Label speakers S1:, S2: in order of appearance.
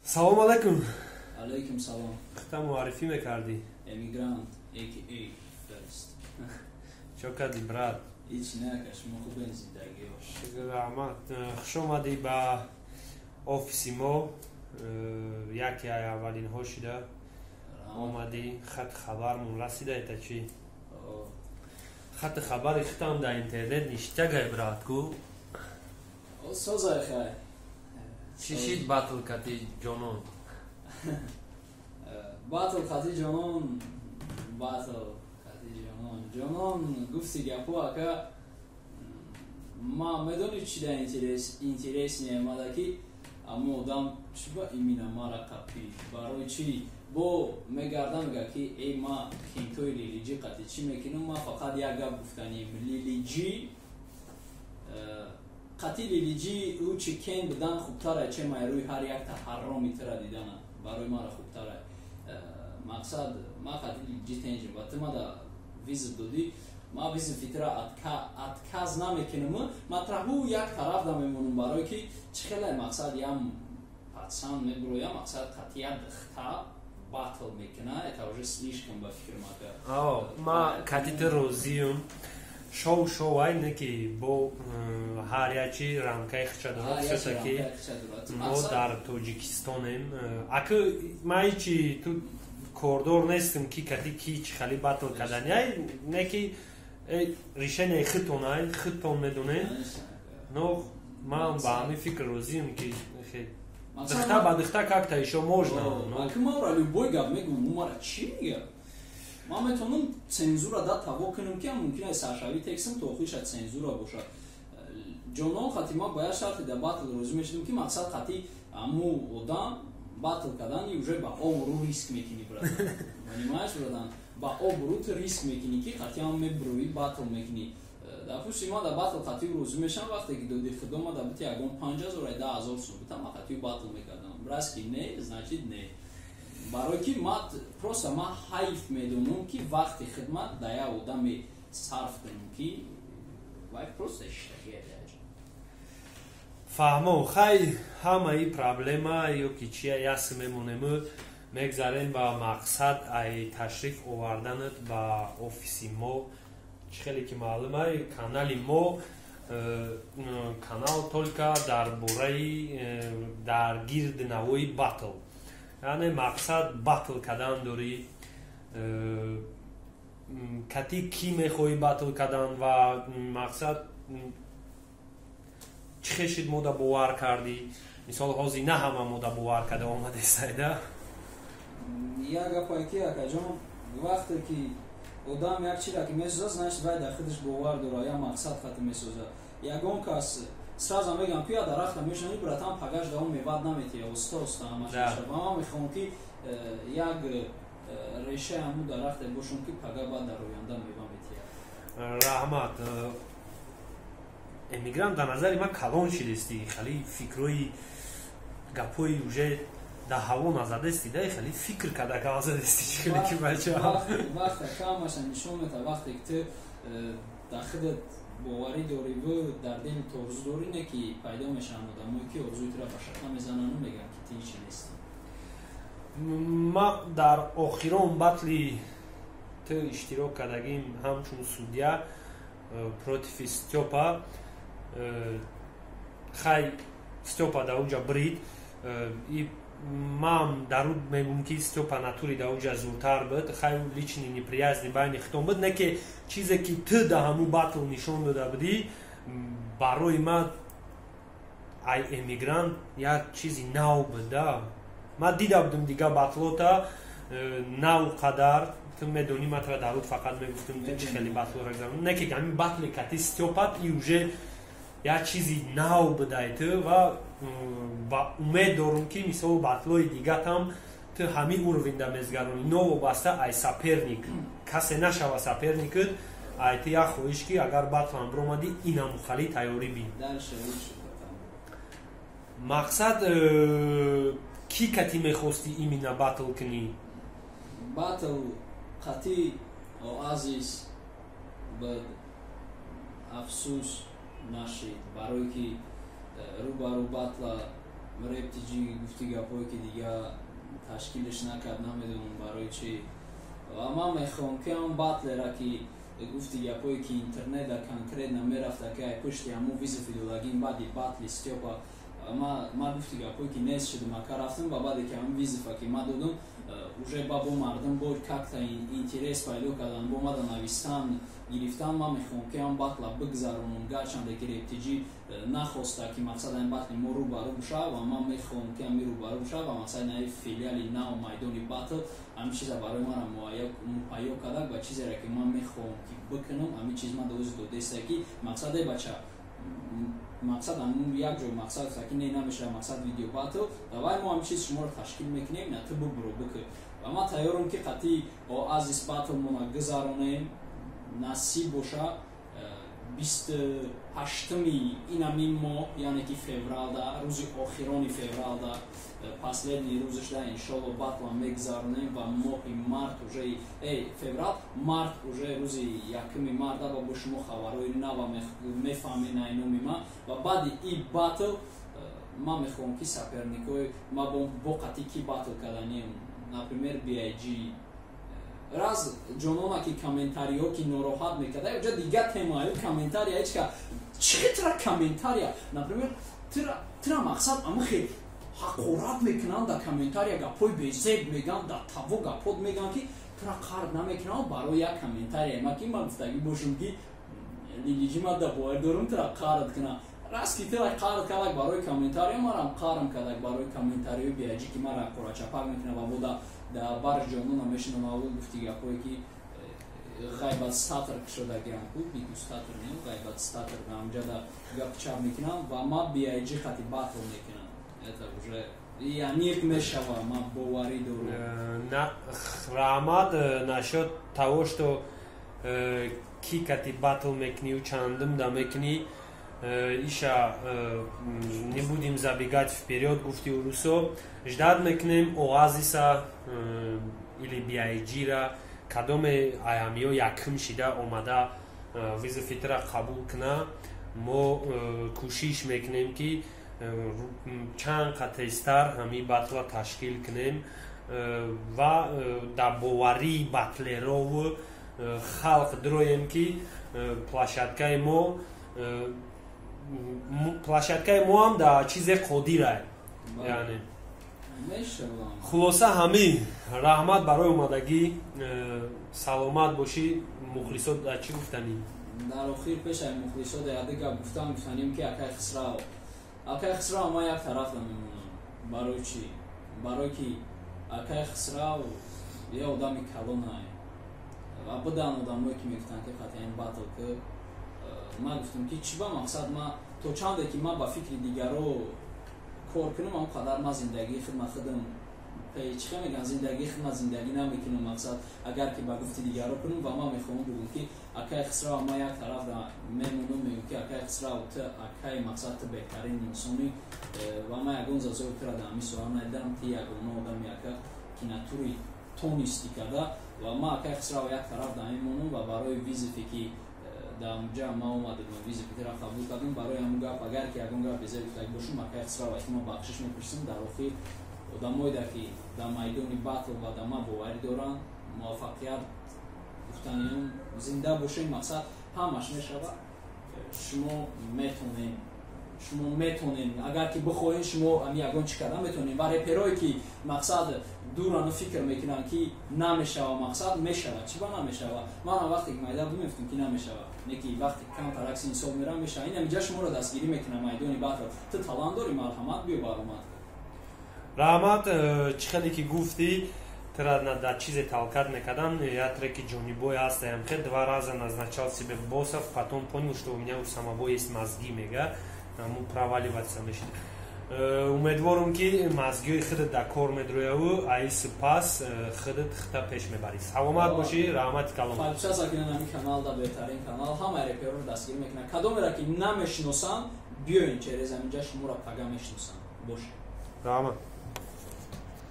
S1: Салом алейкум.
S2: Алейкум салом.
S1: Хта муарифӣ мекардӣ?
S2: Эмигрант, aka first.
S1: Чо кардӣ, брат?
S2: Ҳеҷ накаш, мо хубен зиндагиҳо.
S1: Шукр раҳмат. Хуш омадӣ ба офиси мо. Яке аз аввалинҳо шуда омадӣ. Хати хабармон расида ета чӣ? Хати хабари хитам дар интернет ништагай, братку.
S2: Созай хай.
S1: Чишид батл кати ҷонон?
S2: Батл кати ҷонон, ҷонон гуфти гапо ака. Ма медони чӣ дар интерес меомада ки аммо одам чӣ ба имина мара қапӣ барои чӣ бо мегарда мега ки эй ма кинтои лилиҷӣ қати чӣ мекунам. Ма фақат як гап гуфтаним лилиҷӣ қати лилиҷӣ ӯ чи кен бидан хубтара че май рӯи ҳар як таҳарроми тира дидана барои мара хубтара. Мақсад ма қати лилиҷӣ тенҷим ва ту мада визит додӣ ма визит фитра отказ намекунам. матраҳу як тараф да мемонам барои ки чӣ хеле мақсад ям патсанд мебуроя мақсад қати як духта батл мекуна. Это уже слишком ба фикр мака.
S1: Ма қати ту розиюм. Шоу ай не ки бо ҳар яки рамкаи хича дорад. Хусуса ки мо дар Тоҷикистонем. Аку ма ҳичи ту кордор нестам ки кати ки чӣ хали батл кардани ай не ки решение хитон медоне. Но ман ба ҳамин фикр розиюм ки духта ба духта как-то ещё можно.
S2: Аку мара любой гап мегӯм, мара чӣ мега? Ман метавонам цензура да таво кунам ки мумкин аст саршавӣ текстам то охиша цензура бошад. Ҷонон хати ма ба як шарти да батл розӣ мешудам ки мақсад қати аммо одам батл кардани уже ба обрӯ риск мекунӣ, брат. Понимаешь, братан? Ба обрӯ ту риск мекунӣ ки қати ам мебрӯӣ батл мекунӣ. Дар пушти ма да батл қати розӣ мешам вақте ки доди худо ма да бити ягон 5000 ай 10000 сум битам қати батл мекардам. Брас ки не значит не. барои ки просто ма ҳайф медонам ки вақти хидмат да як одаме сарф кунам ки вай просто иштагия яҷа.
S1: Фаҳмо, хай ҳамаи проблема ё ки чи яс мемонем мегзарем ба мақсад ай ташриф оварданат ба офиси мо. Чӣ хеле ки маълум ай канали мо канал толика дар бораи дар гирди навои батл. яъне мақсад батл кардан дорӣ. кати кӣ мехоҳӣ батл кардан ва мақсад чӣ хешид мода бовар кардӣ. мисол ҳозир на ҳама мода бовар карда омадестайда.
S2: як гапае ки акаҷон вақте ки одам як чира ки месозад значит вай дар худаш бовар дора як мақсад хати месозад. ягон кас сразу мегам ки я дарахта мешани братан пагаш да он мевад наметия оста ҳамаш мешад. ва ман мехоҳам ки як решаи ҳаму дарахта бошам ки пага баъд дар оянда мева метия.
S1: раҳмат. эмигрант ба назари ман калон шидестӣ. хали фикрои гапои уже да ҳаво назадестӣ да хали фикр карда казадестӣ. чӣ хеле ки бача
S2: вақте камаша нишон мета вақте ки ту дар худат боварӣ дорӣ ву дар дили торзу дорӣ не ки пайдо мешаванд одамое ки орзуи тура ба шақа мезанану мегӯянд ки ту ҳичи нестӣ.
S1: ма дар охирон батли ту иштирок кардагим ҳамчун судя против Стёпа. хай Стёпа да уҷа брид. ман даруд мегӯм ки Стёпа натури да уҷа зуртар буд. хай лични неприязни байни хитон буд. не ки чизе ки ту да ҳамун батл нишон дода будӣ барои ман ай эмигрант як чизи нав буд да. ман дида будам дига батлота нав қадар. ту медонӣ ман тра даруд фақат мегуфтам ту чӣ хеле батлора гузаронӣ. не ки ҳамин батли кати Стёпат и уже як чизи нав будай ту ва ба умед дорам ки мисол батлои дигатам ту ҳамин уровень да мезгаронӣ. новобаста ай саперник касе нашава саперникат ай ту як хоҳиш ки агар батлам биромадӣ инаму хали тайёрӣ бин. мақсад ки кати мехостӣ имина батл кунӣ?
S2: батл қати азиз буд афсӯс нашид барое ки рӯ ба рӯ батла рептиджи гуфти гапое ки дига ташкилш накард намедонам барои чи ва ман мехоҳам ки ҳам батлера ки гуфти гапое ки интернета конкретно мерафта ки ай пушти ҳамун визифидолагин баъди батли стёпа ма гуфти гапое ки нест шудам ака рафтам ба баъде ки ҳамун визифа ки ма додам уже ба бо мардум бо как-то интерес пайдо кардан бо мада навистан гирифтан ман мехоҳам ки ҳам батла бигзаронам гарчанде ки рептиҷи нахоста ки мақсад ин батли мо рӯбарӯ бушав ва ман мехоҳам ки ҳами рӯбарӯ бушав ва мақсади нави филиали нав майдони батл ҳамин чиза барои мана муҳайё кардак ба чизере ки ман мехоҳам ки бикунам ҳамин чиз ман дозӣ додеста ки мақсаде бача мақсад ҳамун як ҷой мақсад ки не намешава мақсад видео батл давай мо ҳамин чиз шуморо ташкил мекунем на ту бибуро бикун ва ман тайёрам ки қатъи азиз батл мона гузаронем насиб боша 28-ми инамин моҳ яъне ки февралда рӯзи охирони февралда последний рӯзашда иншоалло батла мегузаронем ва моҳи март уже феврал март уже рӯзи 1 марта ба бо шумо хабарҳои нава мефаҳмед номи ман ва баъди ин батл ман мехоҳам ки саперникои ма бо қатъи ки батл карданем например BIG раз ҷонона ки комментариҳо ки нороҳат мекарда ҷа дига темаи комментария ҳечка чиқитра комментария например тира мақсад ама хел ҳақорат мекунанд да комментария гапҳои безеб меган да таво гапот меган ки тира қард намекунанд барои як комментария ма ки ман гуфтагӣ бошум ки лилиҷима да бовар дорум тира қард кунам раз ки тира қард кардак барои комментария марам қарм кардак барои комментариҳои BIG ки мара қорачапак мекунам ва бода да барш ҷонона мешинам аввал гуфти гапҳое ки ғайбатстатр шудагиам ку бигустатр не ғайбатстатр ҳамҷада гап чап мекунам ва ма BIG хати батл мекунам это уже яник мешава ма боварӣ дорум
S1: раҳмат нашод таво што ки кати батл мекунӣ чандум да мекунӣ иша не будем забегать вперед гуфти урусо ждат мекунем оғазиса или BIG-ра кадоме айамиҳо якум шида омада визифитра қабул куна мо кӯшиш мекунем ки чанд қатъистар ҳамин батла ташкил кунем ва дар боварии батлерову халқ дроем ки площадкаи мо ҳам дар чизе қодирай яъне хулоса ҳамин раҳмат барои омадагӣ саломат бошӣ мухлисот чӣ гуфтанӣ
S2: дар охир пешаи мухлисот яде гап гуфтанем ки акай хисрав ма як тарафда мемонам барои чӣ барое ки акай хисрав я одами калонай абадан одамое ки мегуфтанд ки қатъиян батл ки ма гуфтам ки чӣ ба мақсад ма то чанде ки ма ба фикри дигаро кор кунам ҳам қадар ма зиндагии хидмат худам чиқа меган зиндагии хидмат зиндагӣ намекунам мақсад агар ки ба гуфти дигаро кунам ва ма мехоҳам бигӯям ки акай хисрав ма як тарафда мемонам мегӯям ки акай хисрав ту акай мақсад ту беҳтарин инсонӣ ва ма ягон зазои тура дар ҳамин суал надидам ти ягона одами ака ки натури тонисти карда ва ма акай хисрав як тарафда мемонам ва барои визифе ки дар ҷа ма омадам визифитра қабул кардам барои ҳамун гап агар ки ягон гап безе гуфтагӣ бошум акай хисрав эҳтимол бахшиш мепурсам дар охир одамоеда ки дар майдони батл ва дар ма боварӣ доранд муваффақият гуфтаниам зинда бошем мақсад ҳамаш мешава шумо метонем агар ки бихоҳем шумо ягон чӣ кардан метонем ва реперое ки мақсад дурану фикр мекунанд ки намешава мақсад мешава чӣ ба намешава манам вақте ки майда мефтам ки намешава не ки вақте камтаракси инсон мерам мешава ин ҳамиҷа шуморо дастгирӣ мекунам майдони батл ту талант дори марҳамат биё баромад
S1: раҳмат чӣ хеле ки гуфтӣ тра дар чизе талкат мекардам я треки ҷонибой ҳастаям хел 2 раза назначал себе боссов потом понял что у меня у самого есть мозги мега ҳамун проваливаться мешид умедворам ки мазгиҳои худат дар кор медрояву аи сипас худат хита пеш мебарӣ саломат бошӣ раҳмати калом
S2: ҳамин каналда беҳтарин канал ҳама реперро дастгир мекунад кадомеро ки намешиносанд биёин через ҳаминҷа шуморо пага мешиносанд боше
S1: раҳмат